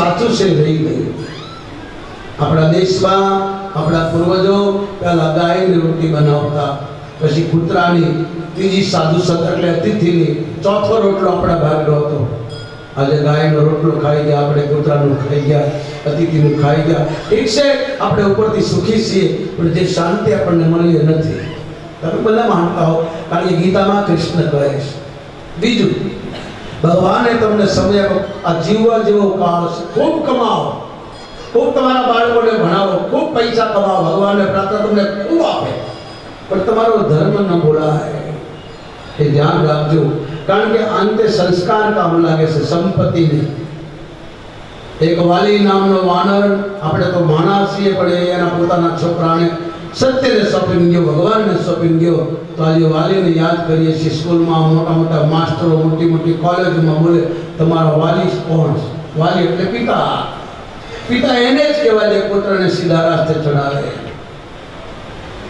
સાચું છે રહી ગયું. આપણા દેશમાં આપણા પૂર્વજો પહેલા ગાયની રોટી બનાવતા, પછી કૂતરાની, ત્રીજી સાધુ સત એટલે અતિથિની, ચોથો રોટલો આપણા ભાગનો હતો. આજે ગાયનો રોટલો ખાઈ ગયા, આપણે કૂતરાનું ખાઈ ગયા, અતિથિનું ખાઈ ગયા. ઠીક છે, આપણે ઉપરથી સુખી છીએ, પણ જે શાંતિ આપણને મળી નથી. તમે બધા માનતા હો, કારણ કે ગીતામાં કૃષ્ણ કહે છે. બીજું, ભગવાને તમને સમય આ જીવવા જેવો કાળ છે. ખૂબ કમાવો, ખૂબ તમારા બાળકોને ભણાવો, ખૂબ પૈસા કમાવો, ભગવાનને પ્રાર્થના તમને ખૂબ આપે, પણ તમારો ધર્મ ન બોલાય. એ ધ્યાન રાખજો, કારણ કે અંતે સંસ્કાર કામ લાગે છે, સંપત્તિ નહીં. એક વાલી નામનો વાનર, આપણે તો માણસ છીએ, પણ એના પોતાના છોકરાને સત્યને સોંપી ગયો, ભગવાનને સોંપી ગયો. તો આજે વાલીને યાદ કરીએ છીએ. સ્કૂલમાં મોટા મોટા માસ્ટરો, મોટી મોટી કોલેજમાં બોલે તમારો વાલી કોણ છે? વાલી એટલે પિતા. પિતા એને જ કહેવાય જે પુત્રને સીધા રસ્તે ચડાવે.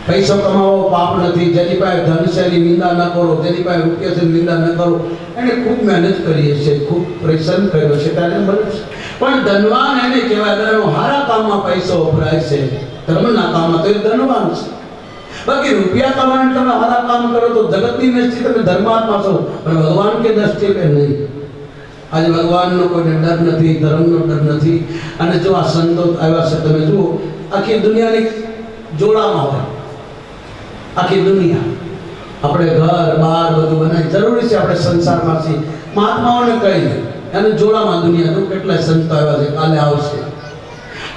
પૈસો કમાવો પાપ નથી. જેની પાસે ધન છે એની નિંદા ન કરો, જેની પાસે રૂપિયા છે નિંદા ન કરો. એને ખૂબ મહેનત કરીએ છીએ, ખૂબ પરિશ્રમ કર્યો છે ત્યારે મળે છે. પણ ધનવાન એને કહેવાય જેનો હારા કામમાં પૈસો વપરાય છે, ધર્મના કામમાં, તો એ ધનવાન છે. બાકી રૂપિયા કમાઈને તમે હારા કામ કરો તો જગતની દ્રષ્ટિએ તમે ધર્માત્મા છો, પણ ભગવાન કે દ્રષ્ટિએ નહીં. આજે ભગવાનનો કોઈને ડર નથી, ધર્મનો ડર નથી. અને જો આ સંતો આવ્યા છે, તમે જુઓ, આખી દુનિયાની જોડામાં હોય, આખી દુનિયા. આપણે ઘર બાર બધું બનાવી જરૂરી છે, આપણે સંસારમાં છીએ. મહાત્માઓને કહી દે અને જોડામાં દુનિયા તો કેટલાય સંતો આવ્યા છે, કાલે આવશે.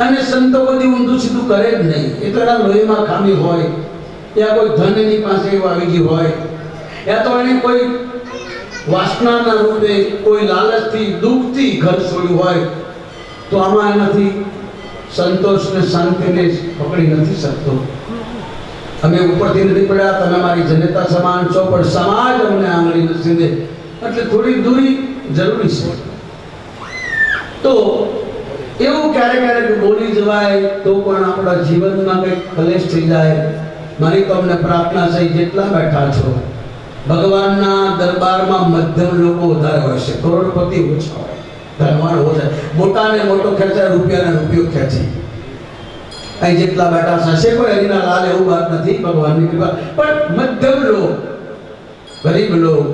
અને સંતો બધી ઊંધું સીધું કરે જ નહીં. એ તો એના લોહીમાં ખામી હોય, યા કોઈ ધન એની પાસે એવું આવી ગયું હોય, યા તો એને કોઈ વાસનાના રૂપે, કોઈ લાલચથી, દુઃખથી ઘર છોડ્યું હોય, તો આમાં એનાથી સંતોષ ને શાંતિને પકડી નથી શકતો. અમે ઉપરથી નથી પડ્યા, તમે મારી જનતા સમાન છો, પણ સમાજ અમને આંગળી નથી દે, એટલે થોડી દૂરી જરૂરી છે. તો એવું ક્યારેક ક્યારેક બોલી જવાય તો પણ આપણા જીવનમાં કંઈક કલેશ થઈ જાય. મારી તો અમને પ્રાર્થના છે, જેટલા બેઠા છો ભગવાનના દરબારમાં મધ્યમ લોકો વધારે હોય છે, કરોડપતિ ઓછા હોય, ધનવાન ઓછા. મોટાને મોટો ખેંચાય, રૂપિયાને રૂપિયો ખેંચે. અહીં જેટલા બેઠા હશે કોઈ હરીના લાલ એવું વાત નથી, ભગવાનની કૃપા. પણ મધ્યમ લોક, ગરીબ લોક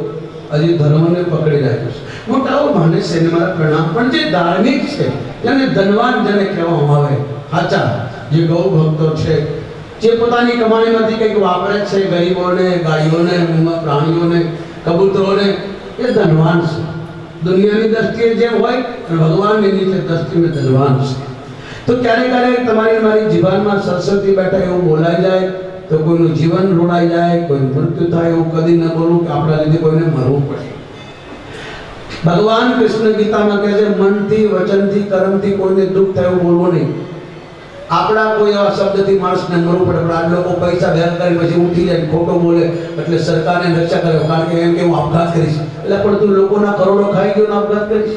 હજી ધર્મને પકડી રાખ્યું છે. મોટાઓ માને છે ને મારા પ્રણામ, પણ જે ધાર્મિક છે, જેને ધનવાન જેને કહેવામાં આવે, સાચા જે ગૌ ભક્તો છે, જે પોતાની કમાણીમાંથી કંઈક વાપરે છે, ગરીબોને, ગાયોને, પ્રાણીઓને, કબૂતરોને, એ ધનવાન છે. દુનિયાની દ્રષ્ટિએ જેમ હોય, અને ભગવાનની નીચે દ્રષ્ટિએ ધનવાન છે. તો ક્યારેક ક્યારેક તમારી મારી જીવનમાં સરસ્વતી બેઠા એવું બોલાઈ જાય તો કોઈનું જીવન રોડાઈ જાય, કોઈનું મૃત્યુ થાય, એવું કદી ન બોલું કે આપણા લીધે કોઈને મરવું પડે. ભગવાન કૃષ્ણ ગીતામાં કહે છે, મનથી, વચનથી, કર્મથી કોઈને દુઃખ થાય એવું બોલવું નહીં. આપણા કોઈ એવા શબ્દથી માણસને મરવું પડે, પણ આ લોકો પૈસા ભેગ કરી પછી ઉઠી જાય, ખોટો બોલે એટલે સરકારને રક્ષા કરે, કારણ કે એમ કે હું આપઘાત કરીશ. એટલે પણ તું લોકોના કરોડો ખાઈ ગયો ને આપઘાત કરીશ,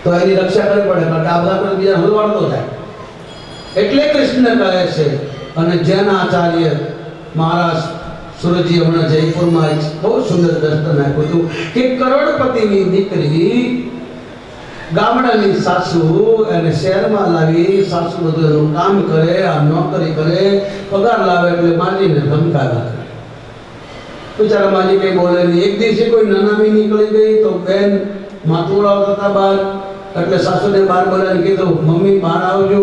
તો એની રક્ષા કરવી પડે, કારણ કે આપઘાત કરી બીજા હલવાડતો થાય. એટલે કૃષ્ણ કહે છે. અને જૈન આચાર્ય મહારાજ સુરજી હમણાં જયપુરમાં બહુ સુંદર દર્શન આપ્યું હતું કે કરોડપતિની દીકરી ગામડાની સાસુ એને શહેરમાં લાવી, સાસુ બધું એનું કામ કરે, આ નોકરી કરે, પગાર લાવે એટલે માજીને ધમકાવ્યા કરે. બિચારા માજી કઈ બોલે નહીં. એક દિવસે કોઈ નનામી નીકળી ગઈ તો બેન માથું ઉડાવતા હતા બહાર, એટલે સાસુને બહાર બોલાવીને કીધું, મમ્મી બહાર આવજો.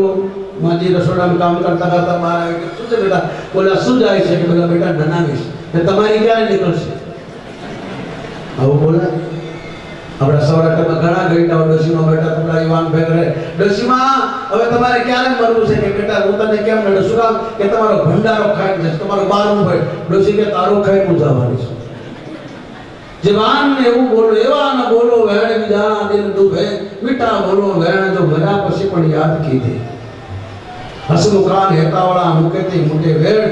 માજી રસોડામાં કામ કરતા કરતા બહાર આવી કે શું છે બેટા? બોલા શું જાય છે? કે બોલા બેટા નનાવીશ. તમારી ક્યારે નીકળશે? આવું બોલા. આપણા સૌરાષ્ટ્રમાં ઘણા ગઈટાઓ ડોશીમાં બેઠા થોડા યુવાન ભેગરે, ડોશીમાં હવે તમારે ક્યારે મરવું છે? કે બેટા હું તને કેમ નડે? શું કામ? કે તમારો ભંડારો ખાઈ જશે, તમારો બારું હોય. ડોશી કે તારું ખાઈ હું જવાની છું. જવાન ને એવું બોલો, એવા ન બોલો વેણ બીજા દિલ દુભે, મીઠા બોલો વેણ જો મર્યા પછી પણ યાદ કીધી. હસમુખાન હેતાવાળા મુકેતી મોટે વેણ.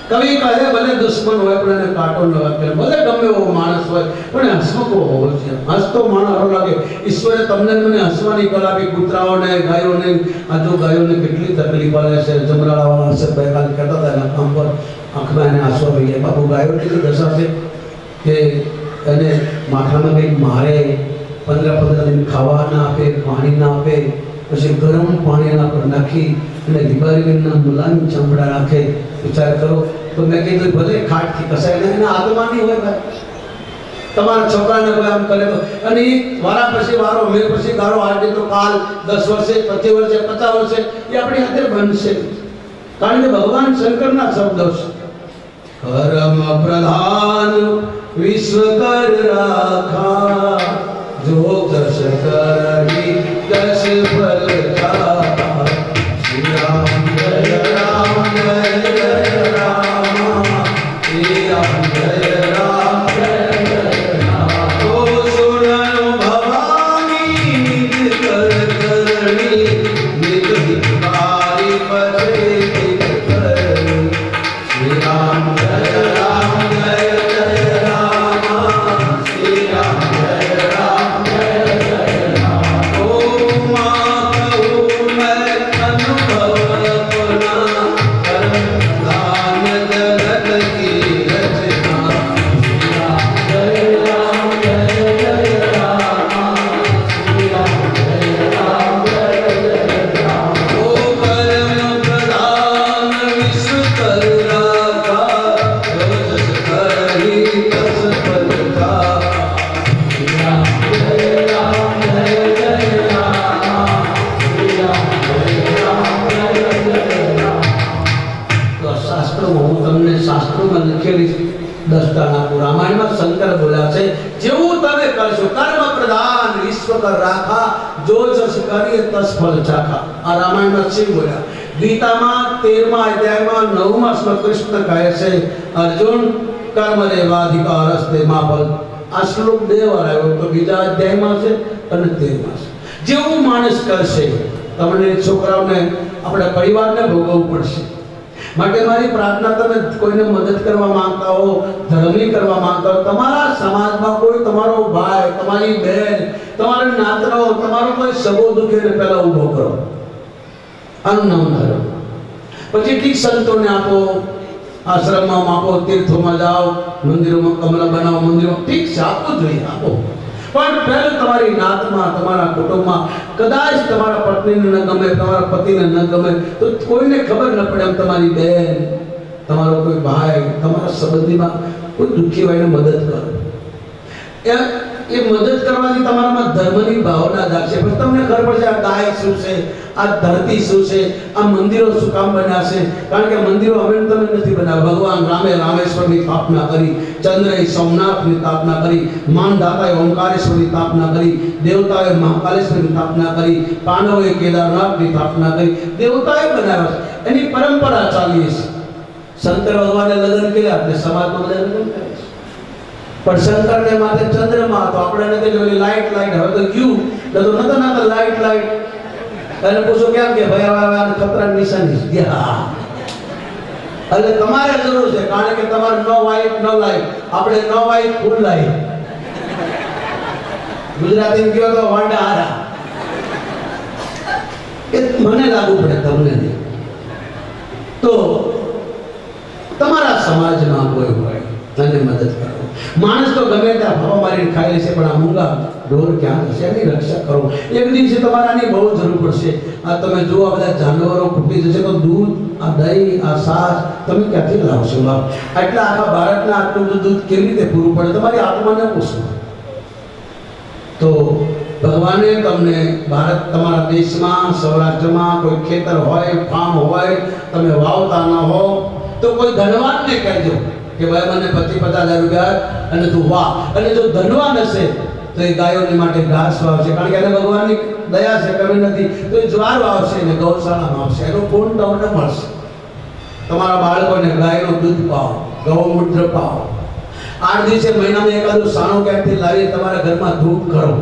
કવિ કહે ભલે દુશ્મન હોય પણ એને કાંટો ન વાગે, ભલે ગમે એવો માણસ હોય પણ હસમુખો હોવો જોઈએ. હસતો માણસ સારો લાગે. ઈશ્વરે તમને મને હસવાની કલા આપી. કૂતરાઓને, ગાયોને, આ જો ગાયોને કેટલી તકલીફ પડે છે. જમરાળાવાળા હર્ષદભાઈ કાલે કહેતા હતા એના કામ પર આંખમાં એને આંસુ આવી ગયા. બાપુ ગાયો કેટલી દશા છે કે એને માથામાં કંઈક મારે, 15 दिन खावा ना आपे, पानी ना आपे, પછી ગરમ પાણી એના પર નાખી અને દિવાળીના મુલાયમ ચામડા રાખે. વિચાર કરો. તો મેં કીધું ભલે ખાટથી કસાય ને એના આત્માની હોય ભાઈ. તમારા છોકરાને કોઈ આમ કરે તો અને એ વારા પછી વારો મેં પછી ગાળો આજે તો કાલ 10 વર્ષે 25 વર્ષે 50 વર્ષે એ આપણી હાથે બનશે. કારણ કે ભગવાન શંકરના શબ્દો છે. કર્મ પ્રધાન વિશ્વ કર રાખા, જો દસ કરી દસ ફલ કા. શ્રી રામ જય રામ જય જય રામ, શ્રી રામ જય રામ જય જય રામ. ઓ સુરનો ભવાની નિજ કર કરણી, નિજ હિતકારી પછે હિત કરણી. શ્રી રામ જય રામ જય જય રામ, શ્રી રામ જય રામ જય જય રામ. ઓ માં કહું મેં અનુભવ अपना, कर्म दान जगत की रचना. श्री राम जय राम जय जय राम, श्री राम जय राम जय जय राम. ओ कर्म प्रधान विश्व कर राखा, जो जस करहि तस फल का. श्री राम जय राम जय जय राम, श्री राम जय राम जय जय राम. તો શાસ્ત્રોમાં હું તમને શાસ્ત્રોમાં લખેલી 10 દાન આપું. રામાયણમાં શંકર બોલ્યા છે જેવું તમે કરશો. કર્મ પ્રધાન વિશ્વ કર રાખા, જો જસ કરીએ તસ ફલ ચાખા. આ રામાયણમાં શિવ બોલ્યા. ગીતામાં 13મા અધ્યાયમાં 9મા શ્લોક કૃષ્ણ કહે છે અર્જુન કર્મ રેવાધિકારસ્તે મા ફલ. આ શ્લોક 2 વાર આવ્યો તો બીજા અધ્યાયમાં છે અને 13મા છે. જેવું માણસ કરશે તમને છોકરાઓને આપણા પરિવારને ભોગવવું પડશે. માટે મારી પ્રાર્થના, તમે કોઈને મદદ કરવા માંગતા હો, ધર્મની કરવા માંગતા હો, તમારા સમાજમાં કોઈ તમારો ભાઈ, તમારી બહેન, તમારો નાતરો, તમારો કોઈ સગો દુખે ને પહેલા ઊભો કરો. આનું નામ ધર્મ. પછી ઠીક સંતોને આપો, આશ્રમમાં આપો, તીર્થોમાં જાઓ, મંદિરોમાં કમલા બનાવો, મંદિરો ઠીક છે આપવું જોઈએ, આપો. પણ પહેલું તમારી નાતમાં, તમારા કુટુંબમાં કદાચ તમારા પત્નીને ન ગમે, તમારા પતિને ન ગમે તો કોઈને ખબર ન પડે એમ તમારી બહેન, તમારો કોઈ ભાઈ, તમારા સંબંધીમાં કોઈ દુઃખી ભાઈને મદદ કરો. એ મદદ કરવાથી તમારામાં ધર્મની ભાવના જાગશે. પણ તમને ખબર પડશે આ ગાય શું છે, આ ધરતી શું છે, આ મંદિરો શું કામ બન્યા છે. કારણ કે મંદિરો અમે તમે નથી બનાવ્યા. ભગવાન રામે રામેશ્વરની સ્થાપના કરી, ચંદ્રએ સોમનાથની સ્થાપના કરી, માનધાતાએ ઓમકારેશ્વરની સ્થાપના કરી, દેવતાએ મહાકાલેશ્વરની સ્થાપના કરી, પાંડવોએ કેદારનાથની સ્થાપના કરી. દેવતાએ બનાવ્યા છે. એની પરંપરા ચાલી છે. શંકર ભગવાને લગ્ન કર્યા એટલે સમાજમાં બધા લગ્ન કરે છે. પણ શંકરને માથે ચંદ્રમાં હતો, આપણે નથી જોઈ લાઈટ લાઈટ. હવે તો ક્યું તો નતો ના લાઈટ લાઈટ. અને પૂછો કેમ કે ભાઈ હવે ખતરાની નિશાની છે. એટલે તમારે જરૂર છે, કારણ કે તમારે નો વાઈટ નો લાઈટ, આપણે નો વાઈટ ફૂલ લાઈટ. ગુજરાતી કયો તો વાંડા હારા. એ મને લાગુ પડે, તમને નહીં. તો તમારા સમાજમાં કોઈ હોય તને મદદ કરો. માણસ તો ગમે ત્યાં હવા મારીને ખાઈ લેશે, પણ આ મૂંગા ઢોર ક્યાં જશે? એની રક્ષા કરો. એક દિવસે તમારાની બહુ જરૂર પડશે. આ તમે જુઓ બધા જાનવરો ફૂટી જશે તો દૂધ, આ દહીં, આ છાશ તમે ક્યાંથી લાવશો? આટલા આખા ભારતના આટલું બધું દૂધ કેવી રીતે પૂરું પડે? તમારી આત્માને પૂછો. તો ભગવાને તમને ભારત, તમારા દેશમાં, સૌરાષ્ટ્રમાં કોઈ ખેતર હોય, ફાર્મ હોય, તમે વાવતા ન હો તો કોઈ ધનવાનને કહેજો કે ભાઈ મને 50,000 રૂપિયા અને તું વાહ. અને જો ધનવાન હશે તો એ ગાયોને માટે ઘાસ વાવશે, કારણ કે એને ભગવાનની દયા છે, કમી નથી. તો એ જ્વાર વાવશે ને ગૌશાળામાં વાવશે. એનું પૂર્ણ તમને મળશે. તમારા બાળકોને ગાયનું દૂધ પાવો, ગૌમૂત્ર પાવો. 8 દિવસે મહિનામાં એકાદું છાણું ક્યાંથી લાવી તમારા ઘરમાં ધૂપ કરો.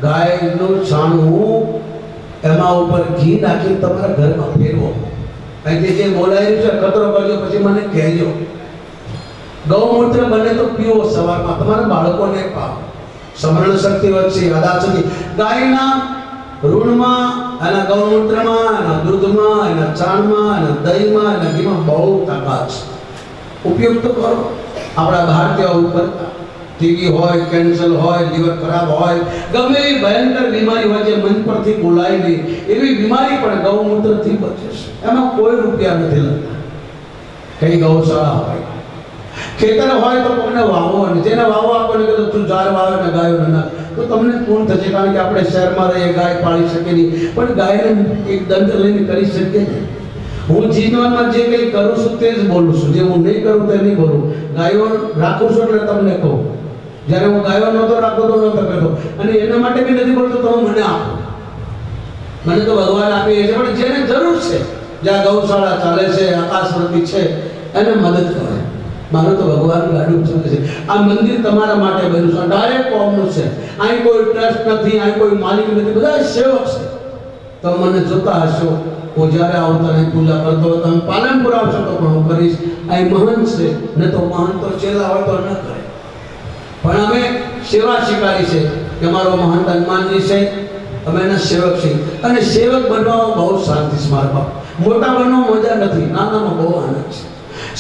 ગાયનું છાણું એમાં ઉપર ઘી નાખી તમારા ઘરમાં ફેરવો. અહીંથી જે બોલાયેલું છે કચરો કરજો, પછી મને કહેજો. ગૌમૂત્ર બને તો પીવો સવારમાં, તમારા બાળકોને પાવો. સ્મરણ શક્તિ વધશે, યાદાશક્તિ. ગાયના ઋણમાં, એના ગૌમૂત્રમાં, એના દૂધમાં, એના છાણમાં, એના દહીંમાં, એના ઘીમાં બહુ તાકાત છે. ઉપયોગ તો કરો. આપણા ભારતીય ઉપર ટીવી હોય, કેન્સર હોય, લીવર ખરાબ હોય, ગમે એવી ભયંકર બીમારી હોય જે મન પરથી બોલાય નહીં, એવી બીમારી પણ ગૌમૂત્રથી બચે છે. એમાં કોઈ રૂપિયા નથી લાગતા. કઈ ગૌશાળા હોય, ખેતર હોય તો કોઈને વાવો, અને જેને વાવો આપણને કહે તું ઝાડ વાવે ને ગાયો ના, તો તમને પૂર્ણ થશે. કારણ કે આપણે શહેરમાં રહીએ, ગાય પાળી શકીએ નહીં, પણ ગાયને એક દંડ લઈને કરી શકીએ ને. હું જીવનમાં જે કંઈ કરું છું તે જ બોલું છું, જે હું નહીં કરું તે નહીં બોલું. ગાયો રાખું છું એટલે તમને કહું. જ્યારે હું ગાયો નહોતો રાખતો તો નહોતો કહેતો, અને એના માટે બી નથી બોલતો તમે મને આપો. મને તો ભગવાન આપી છે, પણ જેને જરૂર છે, જ્યાં ગૌશાળા ચાલે છે, આકાશવર્તી છે, એને મદદ કરે. મારું તો ભગવાન ગાડું ચાલે છે. આ મંદિર તમારા માટે બન્યું છે, ડાયરેક્ટ કોમનું છે. અહીં કોઈ ટ્રસ્ટ નથી, અહીં કોઈ માલિક નથી, બધા સેવક છે. તમે મને જોતા હશો, હું જ્યારે આવતા નહીં પૂજા કરતો હોય, તમે પાલનપુર આવશો તો પણ હું કરીશ. અહીં મહંત છે, ન તો મહંત તો ચેલા હોય તો ન કરે, પણ અમે સેવા સ્વીકારી છે કે અમારો મહંત હનુમાનજી છે, અમે એના સેવક છીએ. અને સેવક બનવામાં બહુ શાંતિ છે મારા બાપ. મોટા બનવામાં મજા નથી, નાનામાં બહુ આનંદ છે.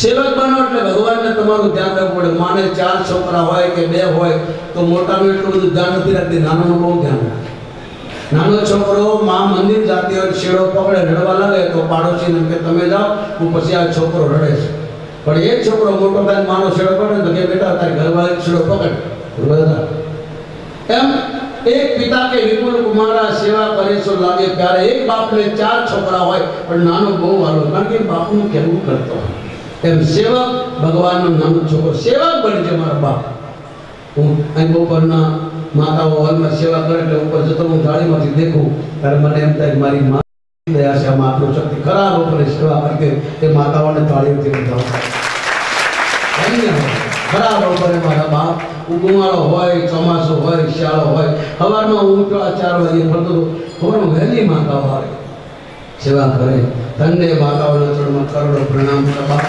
સેવક બનો એટલે ભગવાનને તમારું ધ્યાન રાખવું પડે. માને 4 છોકરા હોય કે 2 હોય તો મોટાનું એટલું બધું ધ્યાન નથી રાખતી, નાનાનું બહુ ધ્યાન રાખે. નાનો છોકરો માં મંદિર જાતી હોય, શેડો પકડે, રડવા લાગે તો પાડોશીને કે તમે જાઓ, હું પછી આ છોકરો રડે છે. પણ એક છોકરો મોટો થાય, માનો શેડો પકડે તો કે બેટા તારી ઘરવાળી શેડો પકડ. એમ એક પિતા કે વિપુલ કુમારા સેવા કરે છો લાગે ત્યારે એક બાપને 4 છોકરા હોય પણ નાનો બહુ વાલો, કારણ કે બાપનું કહેવું કરતો હોય. એમ સેવક ભગવાનનો નાનો છોકરો સેવક બનજે મારા બાપ. હું અહીં બપોરના માતાઓ હોલમાં સેવા કરે એટલે ઉપર જતો હું જાળીમાંથી દેખું ત્યારે મને એમ થાય મારી મા દયા છે, આમાં આટલું શક્તિ ખરાબ ઉપર સેવા કરી એ માતાઓને તાળીઓથી વધાવો. ખરાબ ઉપર મારા બાપ ઉગમાળો હોય, ચોમાસું હોય, શિયાળો હોય, સવારમાં હું 4 વાગે પડતો હતો, વહેલી માતાઓ આવે સેવા કરે. ધન્ય માતાઓના ચરણમાં કરોડો પ્રણામ બાપ.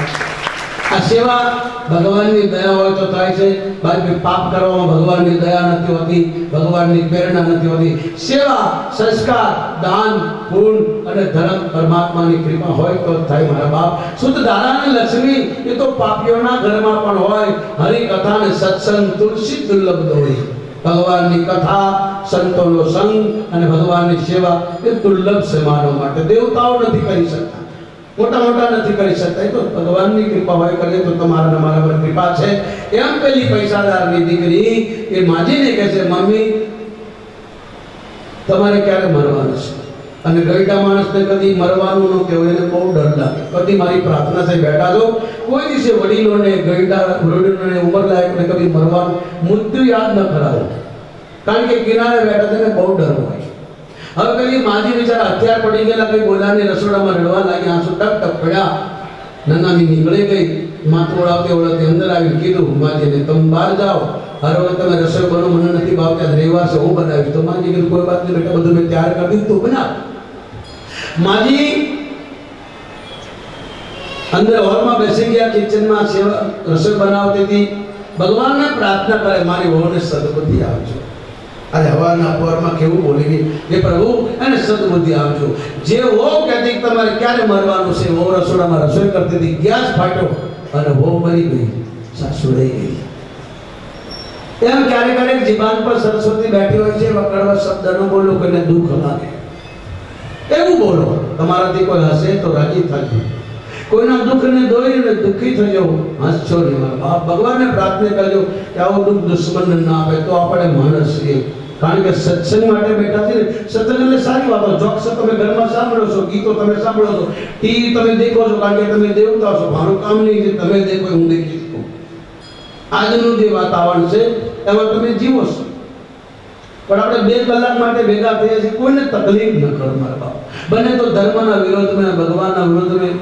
આ સેવા ભગવાનની દયા હોય તો થાય છે. બાકી પાપ કરવામાં ભગવાનની દયા નથી હોતી, ભગવાનની પ્રેરણા નથી હોતી. સેવા, સંસ્કાર, દાન, પુણ્ય અને ધર્મ પરમાત્માની કૃપા હોય તો થાય મારા બાપ. શુદ્ધ ધારા અને લક્ષ્મી એ તો પાપીઓના ઘરમાં પણ હોય. હરિકથા અને સત્સંગ તુલસી દુર્લભ દોડી. ભગવાનની કથા, સંતોનો સંગ અને ભગવાનની સેવા એ દુર્લભ છે માનવ માટે. દેવતાઓ નથી કરી શકતા, મોટા નથી કરી શકતા. તો ભગવાનની કૃપા હોય કરે તો તમારા મારા પર કૃપા છે. એમ પેલી પૈસાદારની દીકરી એ માજીને કહે છે મમ્મી તમારે ક્યારે મરવાનું છે? અને ગઈડા માણસને કદી મરવાનું ન કહેવું, એને બહુ ડર લાગે. કદી મારી પ્રાર્થના છે બેઠા છો કોઈ દિવસે વડીલોને ગઈડા વડીલોને ઉંમર લાયકને કદી મરવાનું મૃત્યુ યાદ ન કરાવો, કારણ કે કિનારે બેઠા તેને બહુ ડર હોય. હવે પેલી માજી બિચારા હથિયાર પડી ગયેલા, કઈ બોલાની રસોડામાં રડવા લાગી, આંસુ ટપ ટપ પડ્યા. નાનાની નીકળી ગઈ, માથું ઓળાવતી ઓળાવતી અંદર આવી કીધું માજીને તમે બહાર જાઓ, હર વખત તમે રસોઈ બનો, મને નથી ભાવતી, આજ રવિવાર છે હું બનાવીશ. તો માજી કીધું કોઈ વાત નહીં બેટા, બધું મેં તૈયાર કરી દીધું, તું બનાવ. માજી અંદર હોલમાં બેસી ગયા, કિચનમાં સેવા રસોઈ બનાવતી હતી. ભગવાનને પ્રાર્થના કરે મારી વહુને સદબુદ્ધિ આપજો. આજે હવાના પોરમાં કેવું બોલી ગઈ, એ પ્રભુ એને સદબુદ્ધિ આપજો. જે વહુ કહેતી તમારે ક્યારે મરવાનું છે, વહુ રસોડામાં રસોઈ કરતી હતી, ગેસ ફાટ્યો અને વહુ મરી ગઈ, સાસુ રહી ગઈ. એમ ક્યારેક જીવાન પર સરસ્વતી બેઠી હોય છે, વકડવા શબ્દ ન બોલો, કોઈને દુઃખ લાગે એવું બોલો. તમારાથી કોઈ હશે તો રાજી થજો, કોઈના દુઃખને દોઈને દુઃખી થજો, હસશો નહીં મારા બાપ. ભગવાનને પ્રાર્થના કરજો કે આવું દુઃખ દુશ્મનને ના આપે, તો આપણે માણસ છીએ. કારણ કે સત્સંગ માટે બેઠા છે. સત્સંગ એટલે સારી વાતો, જોક્સ તમે ઘરમાં સાંભળો છો, ગીતો તમે સાંભળો છો, ટીવી તમે દેખો છો, કારણ કે તમે દેવતા છો. મારું કામ નહીં કે તમે દેખો હું દેખી શકું. આજનું જે વાતાવરણ છે એમાં તમે જીવો છો, પણ આપણે 2 કલાક માટે ભેગા થયા છીએ. કોઈને તકલીફ ન કરો મારા બાપ. બને તો ધર્મના વિરોધમાં, ભગવાનના વિરોધમાં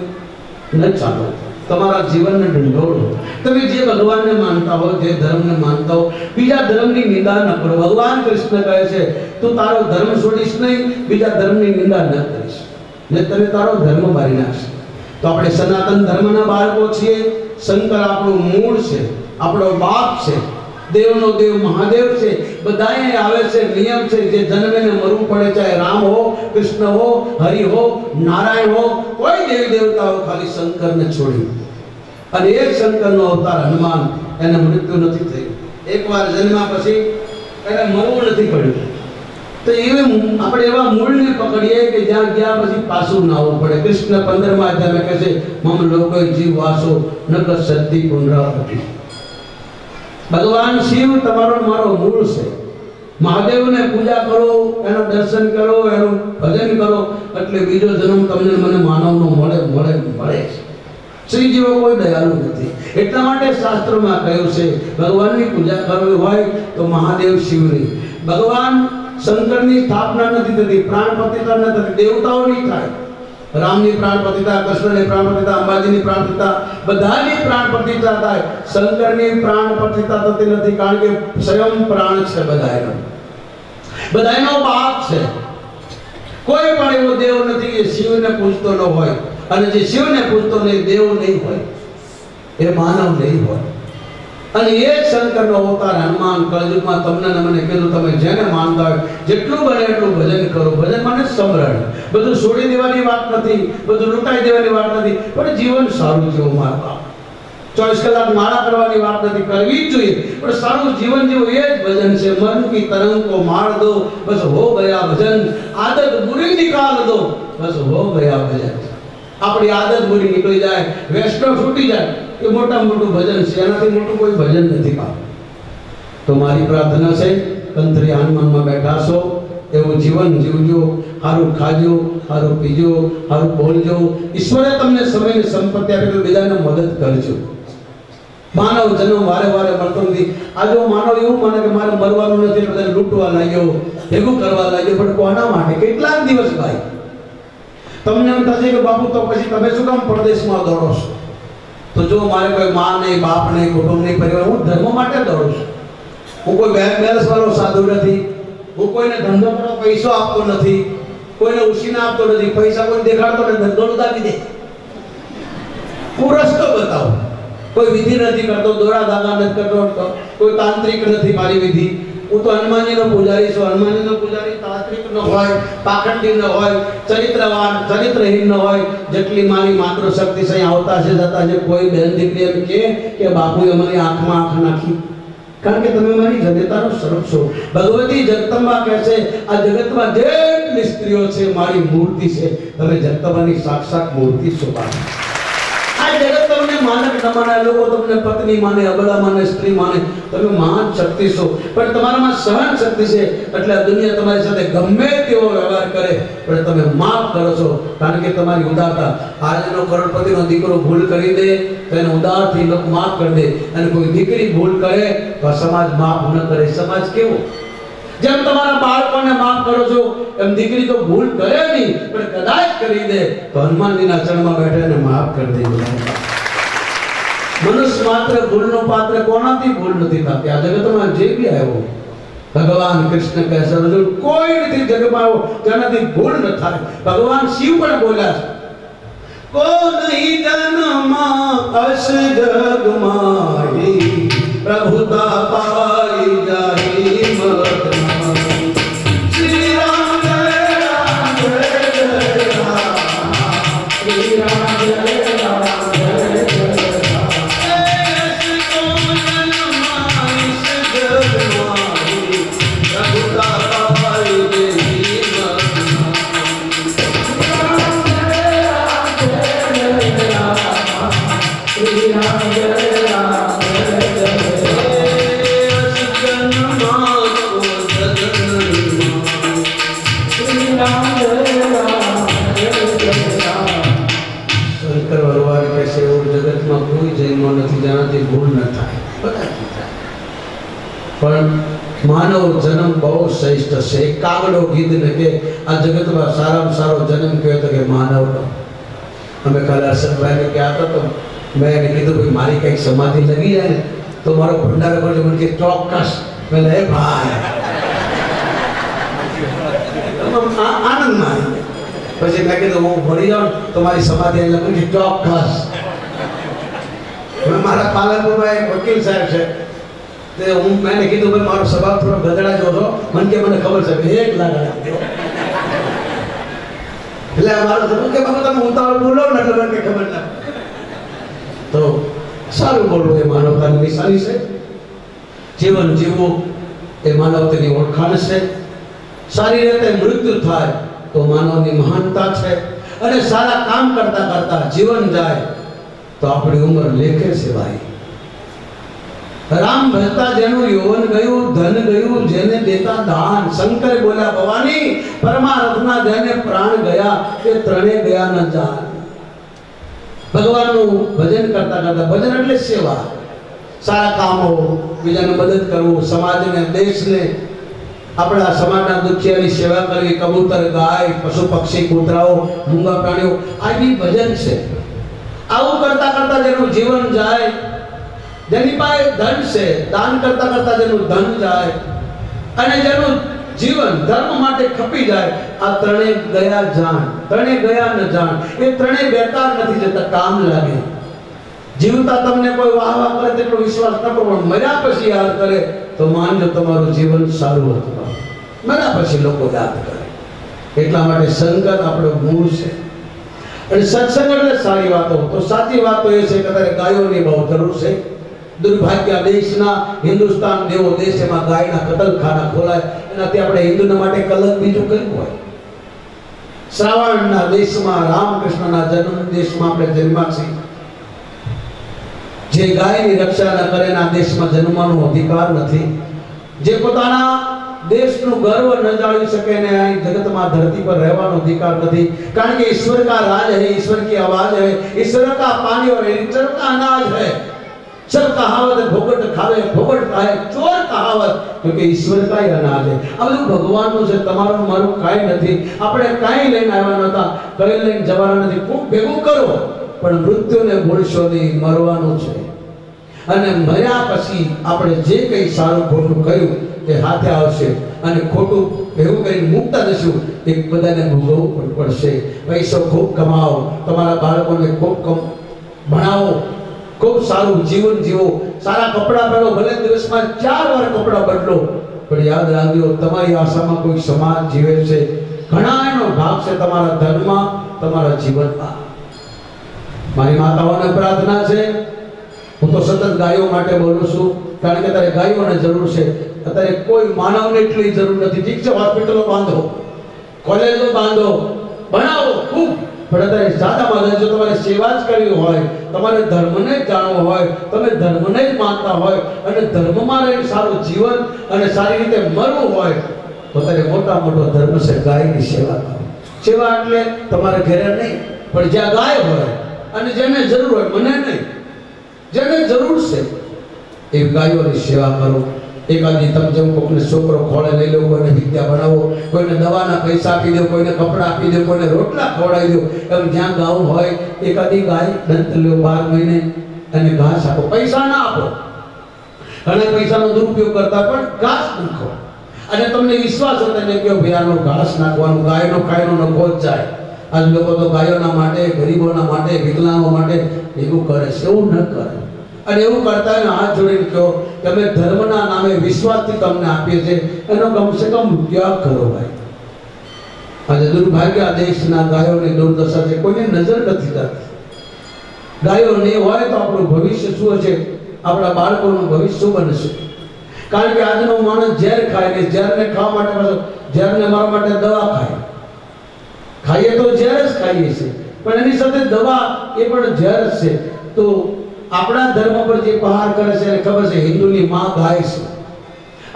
ન ચાલો. તમારા જીવનને ઢંઢોળો. તમે જે ભગવાનને માનતા હો, જે ધર્મને માનતા હો, બીજા ધર્મની નિંદા ન કરો. ભગવાન કૃષ્ણ કહે છે તું તારો ધર્મ છોડીશ નહીં, બીજા ધર્મની નિંદા ન કરીશ, ને તને તારો ધર્મ મારી નાખશે. તો આપણે સનાતન ધર્મના બાળકો છીએ. શંકર આપણું મૂળ છે, આપણો બાપ છે, દેવનો દેવ મહાદેવ છે. બધાએ આવે છે, નિયમ છે, જે જન્મે ને મરવું પડે, ચાહે રામ હો, કૃષ્ણ હો, હરિ હો, નારાયણ હો, કોઈ દેવી દેવતાઓ ખાલી શંકરને છોડી. અને એક શંકરનો અવતાર હનુમાન, એને મૃત્યુ નથી થયું. એકવાર જન્મા પછી એને મરવું નથી પડ્યું. તો આપણે એવા મૂળને પકડીએ કે જ્યાં ગયા પછી પાછું ના આવવું પડે. કૃષ્ણ 15મા અધ્યાયમાં કહે છે મમ લોકો જીવ વાસો નકર સદ્ધિ પુનરાવૃત્તિ. ભગવાન શિવ તમારો મારો મૂળ છે. મહાદેવને પૂજા કરો, એનું દર્શન કરો, એનું ભજન કરો એટલે બીજો જન્મ તમને મને માનવનો મળે છે. શ્રી જેવો કોઈ દયાળુ નથી. એટલા માટે શાસ્ત્રોમાં કહ્યું છે ભગવાનની પૂજા કરવી હોય તો મહાદેવ શિવની. ભગવાન શંકરની સ્થાપના નથી થતી, પ્રાણ પ્રતિષ્ઠા નથી થતી, દેવતાઓની થાય. રામની પ્રાણ પ્રતિષ્ઠા, કૃષ્ણની પ્રાણ પ્રતિષ્ઠા, અંબાજીની પ્રાણ પ્રતિષ્ઠા, બધાની પ્રાણ પ્રતિષ્ઠા થાય. શંકરની પ્રાણ પ્રતિષ્ઠા થતી નથી કારણ કે સ્વયં પ્રાણ છે બધાયનો બાપ છે. કોઈ પણ એવો દેવ નથી કે શિવને પૂજતો ન હોય, અને જે શિવને પૂજતો નહીં દેવ નહીં હોય, એ માનવ નહીં હોય. અને એ શંકરનો અવતાર હનુમાન કળયુગમાં તમને મને કીધું તમે જેને માનતા હોય જેટલું બને એટલું ભજન કરો. ભજન મને સમરણ, બધું છોડી દેવાની વાત નથી, બધું લૂંટાઈ દેવાની વાત નથી, પણ જીવન સારું જીવો. મારા બાપ 24 કલાક માળા કરવાની વાત નથી, કરવી જ જોઈએ, પણ સારું જીવન જીવો એ જ ભજન છે. મન કી તરંગ કો માર દો બસ હો ગયા ભજન, આદત બુરી નિકાલ દો બસ હો ગયા ભજન. આપણી આદત બુરી નીકળી જાય, વૈષ્ણવ છૂટી જાય એ મોટા મોટું ભજન છે. એનાથી મોટું કોઈ ભજન નથી. તો મારી પ્રાર્થના છે કંથરી હનુમાનમાં બેઠા છો એવું જીવન જીવજો, સારું ખાજો, સારું પીજો, સારું બોલજો. ઈશ્વરે તમને સમયની સંપત્તિ આપી બીજાને મદદ કરજો. માનવ જન્મ વારે વારે મળતો નથી. આજે માનવ એવું માને કે મારે મરવાનું નથી, બધાને લૂંટવા લાગ્યો, ભેગું કરવા લાગ્યો, પણ કોના માટે? કેટલાક દિવસ ભાઈ તમને એમ થશે કે બાપુ તો પછી તમે શું કામ પરદેશમાં દોડો છો? તો જો મારે કોઈ માં નહીં, બાપ નહીં, કુટુંબ નહીં, પરિવાર, હું ધર્મ માટે દોડું છું. હું કોઈ બેંક બેલેન્સ વાળો સાધુ નથી, હું કોઈને ધંધો કરો પૈસો આપતો નથી, કોઈને ઉછીના આપતો નથી, પૈસા કોઈ દેખાડતો નથી, ધંધો ઉદાવી દે. હું રસ્તો બતાવું. કોઈ વિધિ નથી કરતો, દોરા ધાગા નથી કરતો, કોઈ તાંત્રિક નથી મારી વિધિ. હું તો હનુમાનજીનો પૂજારી છું. હનુમાનજીનો પૂજારી તાંત્રિક ન હોય, પાખંડી ન હોય, ચરિત્રવાન ચરિત્રહીન ન હોય. જેટલી મારી માત્ર શક્તિ છે આવતા છે જતા છે. કોઈ બેન દીકરી એમ કે બાપુએ અમારી આંખમાં આંખ નાખી, કારણ કે તમે મારી જનતાનો સ્વરૂપ છો. ભગવતી જગદંબા કહે છે આ જગતમાં જેટલી સ્ત્રીઓ છે મારી મૂર્તિ છે. તમે જગદંબાની સાક્ષાત મૂર્તિ છો. આ જગત તમને માનક ન માને, લોકો તમને પત્ની માને, અબળા માને, સ્ત્રી માને. તમે મહાન શક્તિ છો, પણ તમારામાં સહન શક્તિ છે. એટલે આ દુનિયા તમારી સાથે ગમે તેવો વ્યવહાર કરે પણ તમે માફ કરો છો, કારણ કે તમારી ઉદારતા. આજનો કરોડપતિનો દીકરો ભૂલ કરી દે તો એને ઉદારથી લોકો માફ કરી દે, અને કોઈ દીકરી ભૂલ કરે તો સમાજ માફ ન કરે. સમાજ કેવો? જેમ તમારા બાળકોને માફ કરો છો એમ દીકરી તો ભૂલ કરે નહીં પણ કદાચ કરી દે તો હનુમાનજીના ચરણમાં બેઠાને માફ કરી દે. મનુષ્ય માત્ર ભૂલનો પાત્ર કોનાથી ભૂલ નથી થતી. આ જગતમાં જે બી આવ્યો ભગવાન કૃષ્ણ કહે છે કોઈ નથી જગમાં આવ્યો જેનાથી ભૂલ ન થાય. ભગવાન શિવ પણ બોલ્યા છે કો નહીં જન્મા અસ જગમાહી પ્રભુતા પાઈ જાહી મત. શ્રી રામ જય રામ જય જય રામ, શ્રી રામ જય રામ જય જય રામ. એસ કો જન્મા ઇસ જગમાહી પ્રભુતા પાઈ જાહી મત. श्री राम जय राम जय जय श्री राम जय राम जय जय राम. शंकर भगवान कैसे और जगत में कोई जन्म नहीं जानाથી ભૂલ ન થાય, બધાથી થાય. પણ માનવ જન્મ બહુ શ્રેષ્ઠ છે. કાગડો ગીધને કે આ જગતમાં સારામાં સારો જન્મ કયો તો કે માનવનો. અમે કાલે હર્ષદભાઈને કહેતા તો મેં એને કીધું ભાઈ મારી કંઈક સમાધિ લગી જાય ને તો મારો ભંડારો કરજો. મને કે ચોક્કસ. મેં હે ભાઈ આનંદમાં આવી. પછી મેં કીધું હું ભણી જાઉં તો મારી સમાધિ આવી લખું કે ચોક્કસ. મારા પાલનપુરમાં એક વકીલ સાહેબ છે તે હું મેં કીધું ભાઈ મારો સ્વભાવ થોડો ગધડા જો છો. મને ખબર છે 1 લાખ એટલે મારો કે બાબા તમે ઉતાવળ બોલો ને એટલે મને ખબર ના. તો સારું બોલવું એ માનવતાની નિશાની છે. જીવન જીવવું એ માનવતાની ઓળખાણ છે. સારી રીતે મૃત્યુ થાય તો માનવની મહાનતા છે. અને સારા કામ કરતા કરતા જીવન જાય તો આપણી ઉંમર લેખે છે ભાઈ. રામ ભજતા જેનું યૌવન ગયું, ધન ગયું જેને દેતા દાન. શંકર બોલ્યા ભવાની પરમાર્થના જેને પ્રાણ ગયા એ ત્રણે ગયા ન જાન. ભગવાનનું ભજન કરતા કરતા, ભજન એટલે સેવા, સારા કામો, બીજાને મદદ કરવું, સમાજને, દેશને, આપણા સમાજના દુખિયાની સેવા કરવી, કબૂતર, ગાય, પશુ પક્ષી, કૂતરાઓ, મૂંગા પ્રાણીઓ, આ બી ભજન છે. આવું કરતા કરતા જેનું જીવન જાય, જેની પાસે ધન છે, દાન કરતા કરતા જેનું ધન જાય અને જેનું જીવન ધર્મ માટે ખપી જાય, આ ત્રણે ગયા જાણ. ત્રણે ગયા ન જાણ. એ ત્રણે બેકાર નથી જતા, કામ લાગે. જીવતા તમને કોઈ વાહ વાહ કરે તેટલો વિશ્વાસ ન કરો, પણ મર્યા પછી યાદ કરે તો માનજો તમારું જીવન સારું હતું. મર્યા પછી લોકો યાદ કરે. એટલા માટે સંગત આપણો મૂળ છે. અને સત્સંગ એટલે સારી વાતો. તો સાચી વાતો એ છે કે અત્યારે ગાયોની બહુ જરૂર છે. દુર્ભાગ્ય દેશના, હિન્દુસ્તાન જેવો દેશ, એમાં ગાયના કતલખાના ખોલાય. એનાથી આપણે હિન્દુના માટે કલંક બીજું કયું હોય? શ્રાવણના દેશમાં, રામકૃષ્ણના જન્મ દેશમાં આપણે જન્મ્યા છીએ. જે ગાયની રક્ષા ન કરે એના દેશમાં જન્મવાનો અધિકાર નથી. જે પોતાના દેશનું ગર્વ ન જાળવી શકે ને અહીં જગતમાં ધરતી પર રહેવાનો અધિકાર નથી. કારણ કે ईश्वर का राज है, ईश्वर की आवाज है, ईश्वर का पानी और ईश्वर का अनाज है. सब कहावत भोगट खावे भोगट खाए चोर कहावत, क्योंकि ईश्वर का ही अनाज है. આ બધું ભગવાનનું છે, તમારું મારું કાંઈ નથી. આપણે કાંઈ લઈને આવ્યા નહોતા, કંઈ લઈને જવાના નથી. ખૂબ ભેગું કરો પણ મૃત્યુને ભૂલશો નહીં, મરવાનું છે. અને મર્યા પછી આપણે જે કંઈ સારું ખોટું કર્યું એ હાથે આવશે. અને ખોટું ભેગું કરીને મૂકતા જશું, એક બધાને ભોગવવું પડશે. પૈસો ખૂબ કમાવો, તમારા બાળકોને ખૂબ ભણાવો, ખૂબ સારું જીવન જીવો, સારા કપડાં પહેરો, ભલે દિવસમાં 4 વાર કપડાં બદલો, પણ યાદ રાખજો તમારી આશામાં કોઈ સમાજ જીવે છે. ઘણા એનો ભાગ છે તમારા ધર્મમાં, તમારા જીવનમાં. મારી માતાઓને પ્રાર્થના છે, હું તો સતત ગાયો માટે બોલું છું, કારણ કે અત્યારે ગાયોને જરૂર છે. અત્યારે કોઈ માનવને એટલી જરૂર નથી. ઠીક છે, હોસ્પિટલો બાંધો, કોલેજો બાંધો, બનાવો ખૂબ, પણ અત્યારે સાદામાં જો તમારે સેવા જ કરવી હોય, તમારે ધર્મને જ જાણવો હોય, તમે ધર્મને જ માનતા હોય અને ધર્મમાં રહીને સારું જીવન અને સારી રીતે મરવું હોય, તો અત્યારે મોટા મોટો ધર્મ છે ગાયની સેવા કરો. સેવા એટલે તમારે ઘરે નહીં, પણ જ્યાં ગાય હોય અને જેને જરૂર હોય, મને નહીં, જેને જરૂર છે એ ગાયોની સેવા કરો. એકાદી તમે જેમ કોઈને છોકરો ખોળે લઈ લો, કોઈને વિદ્યા બનાવો, કોઈને દવાના પૈસા આપી દો, કોઈને કપડાં આપી દો, કોઈને રોટલા ખવડાવી દો. એમ જ્યાં ગાવું હોય એકાદી ગાય દંત લો 12 મહિને અને ઘાસ આપો. પૈસા ના આપો, ઘણા પૈસાનો દુરુપયોગ કરતા, પણ ઘાસ નાખો. અને તમને વિશ્વાસ હોય તેને કહો ભાઈ આનો ઘાસ નાખવાનું, ગાયનો ખાયનો નફો જ જાય. આજ લોકો તો ગાયોના માટે, ગરીબોના માટે, વિકલાંગો માટે એવું કરે છે. એવું ન કરે. અને એવું કરતા હોય હાથ જોડીને કહો કે અમે ધર્મના નામે વિશ્વાસથી તમને આપીએ છીએ, એનો કમસે કમ ત્યાગ કરો ભાઈ. આજે દુર્ભાગ્ય આ દેશના ગાયોની દુર્દશા છે, કોઈની નજર નથી જતી. ગાયો નહીં હોય તો આપણું ભવિષ્ય શું હશે, આપણા બાળકોનું ભવિષ્ય શું બનશે? કારણ કે આજનો માણસ ઝેર ખાય ને ઝેરને ખાવા માટે પાછો ઝેરને મારવા માટે દવા ખાય. ખાઈએ તો ઝેર જ ખાઈએ છીએ, પણ એની સાથે દવા એ પણ ઝેર છે. તો આપણા ધર્મ પર જે પ્રહાર કરે છે એને ખબર છે હિન્દુની માં ગાય છે,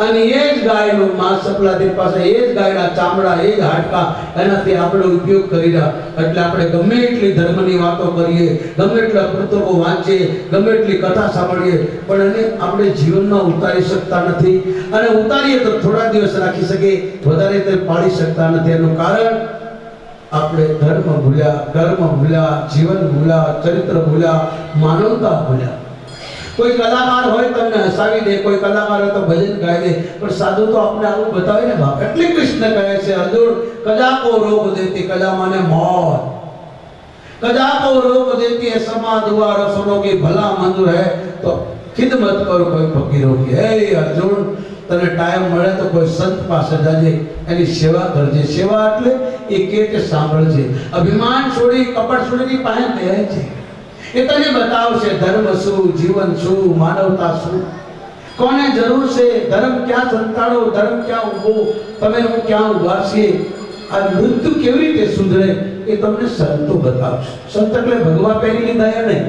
અને એ જ ગાયનું માંસ સપલાતી પાસે, એ જ ગાયના ચામડા, એ જ હાડકા, એનાથી આપણે ઉપયોગ કરી રહ્યા. એટલે આપણે ગમે એટલી ધર્મની વાતો કરીએ, ગમે એટલા પુસ્તકો વાંચીએ, ગમે એટલી કથા સાંભળીએ, પણ એને આપણે જીવનમાં ઉતારી શકતા નથી. અને ઉતારીએ તો થોડા દિવસ રાખી શકીએ, વધારે તે પાડી શકતા નથી. એનું કારણ આપણે ધર્મ ભૂલ્યા, કર્મ ભૂલ્યા, જીવન ભૂલ્યા, ચરિત્ર ભૂલ્યા, માનવતા ભૂલ્યા. કોઈ કલાકાર હોય તમને હસાવી દે, કોઈ કલાકાર હોય તો ભજન ગાઈ દે, પણ સાધુ તો આપણે આવું બતાવે ને બાપ. એટલે કૃષ્ણ કહે છે અર્જુન, કજા કો રોગ દેતી કજા માને મોત, કજા કો રોગ દેતી है समाध हुआ रसों की भला मंजूर है तो खिदमत करो कोई फकीरों की. હે અર્જુન, તને ટાઈમ મળે તો કોઈ સંત પાસે જજે, એની સેવા કરજે. સેવા એટલે એ કે સાંભળજે, અભિમાન છોડી, કપટ છોડી પાસે બે છે. એ તને બતાવશે ધર્મ શું, જીવન શું, માનવતા શું. કોને જરૂર છે? ધર્મ ક્યાં સંતાડો, ધર્મ ક્યાં ઊભો, તમે હું ક્યાં ઊભા છીએ? આ મૃત્યુ કેવી રીતે સુધરે એ તમને સંતો બતાવશે. સંત એટલે ભગવા પહેરીની દયા નહીં,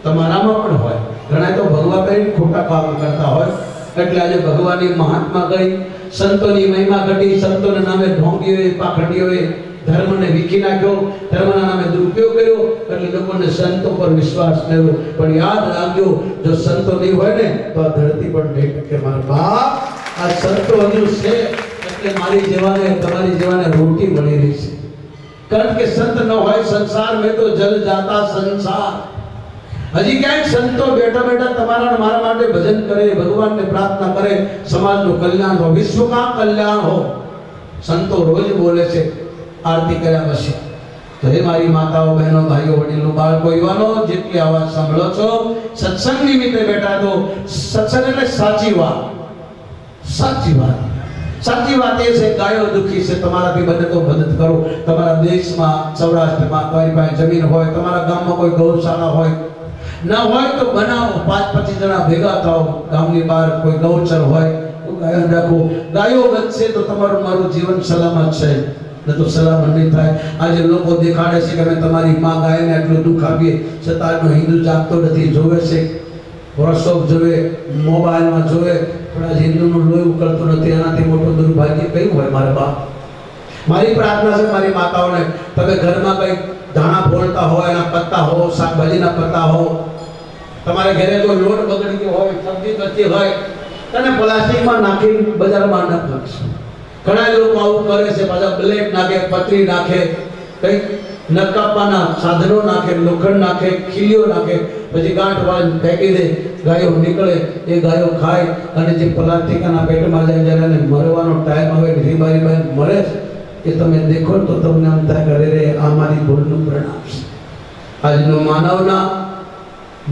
તમારામાં પણ હોય. ઘણા તો ભગવા પહેરીને ખોટા કામ કરતા હોય. એટલે આજે ભગવાનની મહાત્મા ગઈ, સંતોની મહિમા ઘટી, સંતોના નામે ઢોંગીઓએ પાખંડીઓએ ધર્મને વીખી નાખ્યો, ધર્મના નામે દુરુપયોગ કર્યો, એટલે લોકોને સંતો પર વિશ્વાસ થયો. પણ યાદ રાખજો, જો સંતો નહીં હોય ને તો આ ધરતી પર નહીં ટકે. મારા બાપ, આ સંતો હજુ છે એટલે મારી જેવાને તમારી જેવાને રોટી મળી રહી છે. કારણ કે સંત ન હોય સંસાર મેં તો જલ જાતા સંસાર. હજી ક્યાંક સંતો બેઠા બેઠા તમારા મારા માટે ભજન કરે, ભગવાનને પ્રાર્થના કરે, સમાજનું કલ્યાણ હો, વિશ્વ કા કલ્યાણ હો. સંતો રોજ બોલે છે આરતી કર્યા પછી. તો હે મારી માતાઓ, બહેનો, ભાઈઓ, વડીલો, બાળકો, યુવાનો, જેટલી અવાજ સાંભળો છો, સત્સંગ નિમિત્તે બેઠા તો સત્સંગ એટલે સાચી વાત. સાચી વાત, સાચી વાત એ છે ગાયો દુખી છે, તમારાથી બને તો મદદ કરો. તમારા દેશમાં, સૌરાષ્ટ્રમાં તમારી પાસે જમીન હોય, તમારા ગામમાં કોઈ ગૌશાળા હોય, ના હોય તો બનાવો. 5-25 જણા ભેગા થાઓ, ગામની બહાર કોઈ ગૌચર હોય તો ગાયો રાખો. ગાયો બચશે તો તમારું મારું જીવન સલામત છે, ન તો સલામત નહીં થાય. આજે લોકો દેખાડે છે કે અમે તમારી માં ગાયને આટલું દુઃખ આપીએ, છતાં હિન્દુ જાગતો નથી. જોવે છે વોટ્સઅપ જોવે, મોબાઈલમાં જોવે, પણ આજે હિન્દુનું લોહી ઉકળતું નથી. એનાથી મોટું દુર્ભાગ્ય કયું હોય? મારા બાપ, મારી પ્રાર્થના છે મારી માતાઓને, તમે ઘરમાં કંઈક ધાણા ફોલતા હોય, એના પત્તા હો, શાકભાજીના પત્તા હો, તમારે ઘરે કોઈ લોટ બગડી ગયો હોય, સબ્જી બચી હોય, તને પ્લાસ્ટિકમાં નાખી બજારમાં ન નાખશો. ઘણા લોકો આવું કરે છે, પાછા બ્લેડ નાખે, પતરી નાખે, કંઈક નકાપાના સાધનો નાખે, લોખંડ નાખે, ખીલીઓ નાખે, પછી ગાંઠ વાળી ફેંકી દે. ગાયો નીકળે, એ ગાયો ખાય, અને જે પ્લાસ્ટિકના પેટમાં જાય, જ્યારે એને મરવાનો ટાઈમ આવે, રીબારી મરે છે, એ તમે દેખો તો તમને આમ થાય કરે રે આ મારી ભૂલનું પરિણામ છે. આજનો માનવના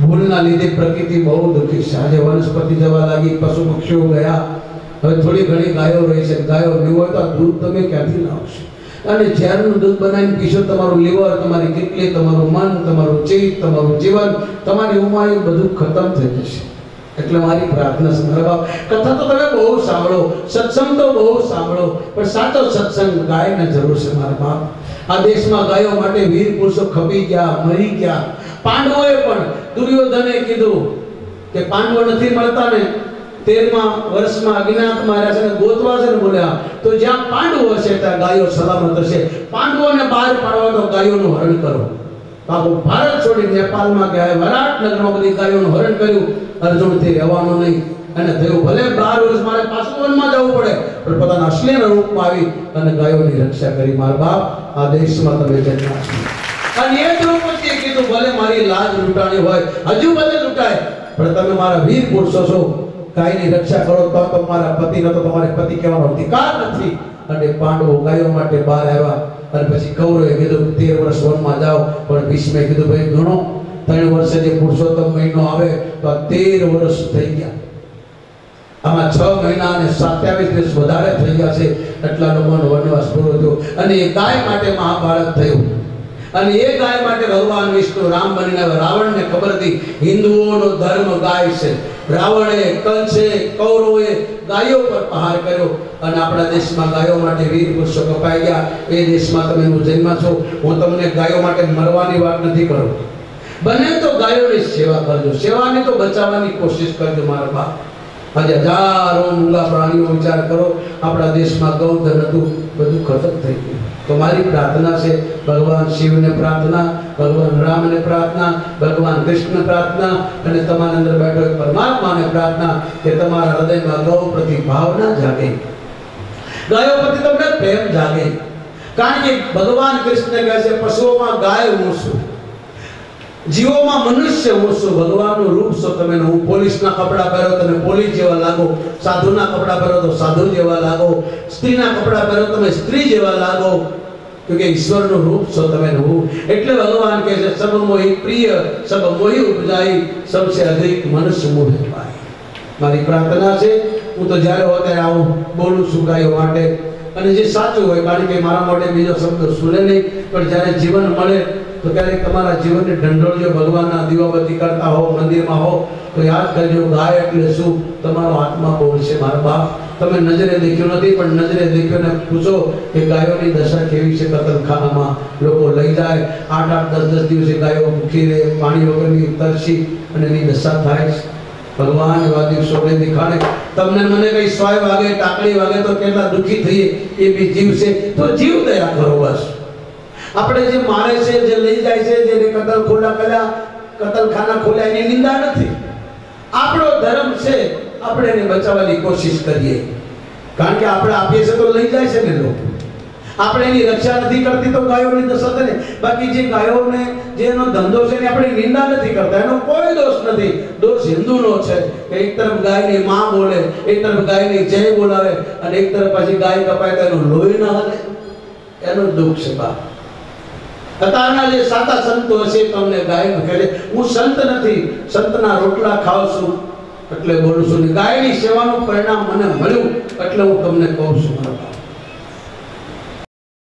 ભૂલના લીધે પ્રકૃતિ બહુ દુઃખી છે. આજે વનસ્પતિ જવા લાગી, પશુ પક્ષીઓ ગયા, હવે થોડી ઘણી ગાયો રહી છે. ગાયો નહીં હોય તો આ દૂધ તમે ક્યાંથી લાવશો? અને ઝેરનું દૂધ બનાવીને પીશો, તમારું લીવર, તમારી કિડની, તમારું મન, તમારું ચિત્ત, તમારું જીવન, તમારી ઉંમર બધું ખતમ થઈ જશે. એટલે મારી પ્રાર્થના છે મારા બાપ, કથા તો તમે બહુ સાંભળો, સત્સંગ તો બહુ સાંભળો, પણ સાચો સત્સંગ ગાયને જરૂર છે મારા બાપ. આ દેશમાં ગાયો માટે વીર પુરુષો ખપી ગયા, મરી ગયા. પાંડવોએ પણ, દુર્યોધને કીધું કે પાંડવો નથી મળતા ને, 13મા વર્ષમાં અજ્ઞાતમાં રહ્યા છે, ગોતવા છે ને, બોલ્યા તો જ્યાં પાંડવો હશે ત્યાં ગાયો સલામત હશે. પાંડવોને બહાર પાડવા તો ગાયોનું હરણ કરો. બાપુ ભારત છોડી નેપાળમાં ગયા, વિરાટનગરમાં બધી ગાયોનું હરણ કર્યું. અર્જુનથી રહેવાનું નહીં, અને થયું ભલે 12 વર્ષ મારે પાછું વનમાં જવું પડે, પણ પોતાના અશ્લીલ રૂપમાં આવી અને ગાયોની રક્ષા કરી. મારા બાપ, આ દેશમાં તમે જન્મા છો, અને એ દ્રૌપદીએ કીધું ભલે મારી લાજ લૂંટાણી હોય, હજુ ભલે લૂંટાય, પણ તમે મારા વીર પુરુષો છો, ગાયની રક્ષા કરો. તો મારા પતિ ન તો તમારે પતિ કહેવાનો અધિકાર નથી. અને પાંડવો ગાયો માટે બહાર આવ્યા. અને પછી કૌરવે કીધું 13 વર્ષ વનમાં જાઓ, પણ ભીષ્મે કીધું ભાઈ ગણો, 3 વર્ષે જે પુરુષોત્તમ મહિનો આવે તો આ 13 વર્ષ થઈ ગયા. આમાં 6 મહિના અને 27 દિવસ વધારે થઈ ગયા છે. એટલા લોકોનો વનવાસ પૂરો થયો, અને એ ગાય માટે મહાભારત થયું. અને એ ગાય માટે ભગવાન વિષ્ણુ રામ બનીને આવ્યા. રાવણને ખબર હતી હિન્દુઓનો ધર્મ ગાય છે. રાવણે, કંસે, કૌરવોએ ગાયો પર પ્રહાર કર્યો, અને આપણા દેશમાં ગાયો માટે વીર પુરુષો કપાઈ ગયા. એ દેશમાં તમે જન્મા છો. હું તમને ગાયો માટે મરવાની વાત નથી કરું. બને તો ગાયોની સેવા કરજો, સેવાની તો બચાવવાની કોશિશ કરજો મારા બાપ. આજે હજારો મૂંગા પ્રાણીઓ વિચાર કરો, આપણા દેશમાં ગૌધન હતું, બધું ખતમ થઈ ગયું. તો મારી પ્રાર્થના છે, ભગવાન શિવને પ્રાર્થના, ભગવાન રામને પ્રાર્થના, ભગવાન કૃષ્ણ પ્રાર્થના, અને તમારા અંદર બેઠો પરમાત્માને પ્રાર્થના કે તમારા હૃદયમાં ગૌ પ્રતિ ભાવના જાગે, ગાયો પ્રતિ તમને પ્રેમ જાગે. કારણ કે ભગવાન કૃષ્ણ કહે છે પશુઓમાં ગાય હું છું, જીવોમાં મનુષ્ય હું છું. ભગવાનનું રૂપ છો તમે. હું પોલીસના કપડા પહેરો તમે પોલીસ જેવા લાગો, સાધુના કપડા પહેરો તો સાધુ જેવા લાગો, સ્ત્રીના કપડા પહેરો તમે સ્ત્રી જેવા લાગો, કે ઈશ્વરનું રૂપ છો તમે. હું એટલે ભગવાન કહે છે સબ મોહી પ્રિય સબ મોહી ઉપજાઈ સબસે અધિક મનુષ્ય મોહ પાય. મારી પ્રાર્થના છે, હું તો જ્યારે હોય ત્યારે આવું બોલું છું ગાયો માટે, અને જે સાચું હોય, કારણ કે મારા માટે બીજો શબ્દ સુને નહીં, પણ જ્યારે જીવન મળે તો ક્યારેક તમારા જીવનની ઢંઢોળજો, ભગવાનના દીવાબત્તી કરતા હો, મંદિરમાં હો, તો યાદ કરજો ગાય એટલે શું. તમારો આત્મા બોલશે મારા બાપ. તમે નજરે દેખ્યું નથી, પણ નજરે દેખ્યોને પૂછો કે ગાયોની દશા કેવી છે. કતલખાનામાં લોકો લઈ જાય, 8-8, 10-10 દિવસે ગાયો ભૂખી રહે, પાણી વગરની તરસી, અને એની દશા થાય છે. ભગવાન એવા દિવસો દેખાડે. તમને મને કઈ 100 વાગે ટાકડી વાગે તો કેટલા દુઃખી થઈએ. એ બી જીવ છે તો જીવ દયા કરો બસ. આપણે જે મારે છે, જે લઈ જાય છે, જેને કતલખાના ખોલ્યા એની નિંદા નથી. આપણો ધર્મ છે, આપણે એને બચાવવાની કોશિશ કરીએ. કારણ કે આપણે આપીએ છીએ તો લઈ જાય છે ને લોકો. આપણે એની રક્ષા નથી કરતી તો ગાયોની દશા થાય. બાકી જે ગાયોને જેનો ધંધો છે ને આપણે નિંદા નથી કરતા, એનો કોઈ દોષ નથી. દોષ હિન્દુનો છે કે એક તરફ ગાયની માં બોલે, એક તરફ ગાયની જય બોલાવે, અને એક તરફ પછી ગાય કપાય તો એનું લોહી ના હાલે. એનું દુઃખ છે બાપ. અત્યારના જે સાચા સંતો હશે તમને ગાય કહે હું સંત નથી, સંતના રોટલા ખાઉં છું એટલે બોલું છું. ગાયની સેવાનું પરિણામ મને મળ્યું એટલે હું તમને કહું છું.